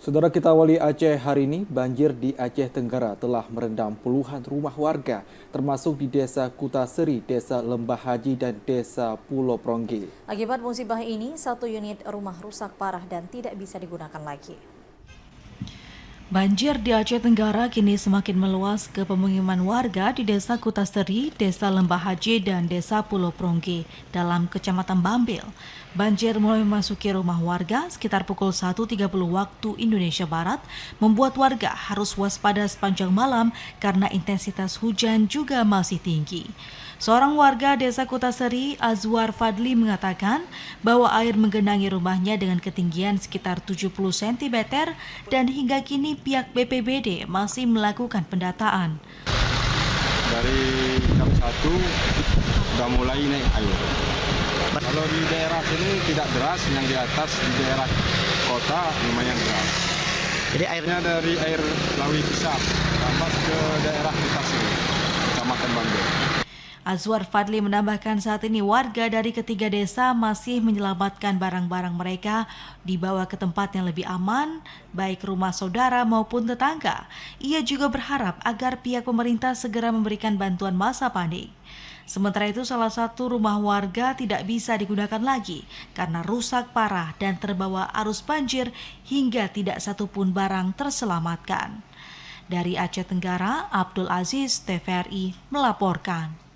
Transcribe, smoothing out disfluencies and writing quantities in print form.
Saudara, kita awali Aceh hari ini, banjir di Aceh Tenggara telah merendam puluhan rumah warga, termasuk di Desa Kutaseri, Desa Lembah Haji, dan Desa Pulau Prongge. Akibat musibah ini, satu unit rumah rusak parah dan tidak bisa digunakan lagi. Banjir di Aceh Tenggara kini semakin meluas ke pemukiman warga di Desa Kutaseri, Desa Lembah Haji, dan Desa Pulau Prongge dalam Kecamatan Bambil. Banjir mulai memasuki rumah warga sekitar pukul 1.30 waktu Indonesia Barat, membuat warga harus waspada sepanjang malam karena intensitas hujan juga masih tinggi. Seorang warga Desa Kutaseri, Azwar Fadli, mengatakan bahwa air menggenangi rumahnya dengan ketinggian sekitar 70 cm dan hingga kini pihak BPBD masih melakukan pendataan. Dari jam 1 sudah mulai naik air. Kalau di daerah sini tidak deras, yang di atas di daerah kota lumayan deras. Jadi airnya dari air Lawi Pisang sampai ke daerah Kutaseri, Kecamatan Bambil. Azwar Fadli menambahkan saat ini warga dari ketiga desa masih menyelamatkan barang-barang mereka dibawa ke tempat yang lebih aman, baik rumah saudara maupun tetangga. Ia juga berharap agar pihak pemerintah segera memberikan bantuan masa panik. Sementara itu, salah satu rumah warga tidak bisa digunakan lagi karena rusak parah dan terbawa arus banjir hingga tidak satupun barang terselamatkan. Dari Aceh Tenggara, Abdul Aziz, TVRI melaporkan.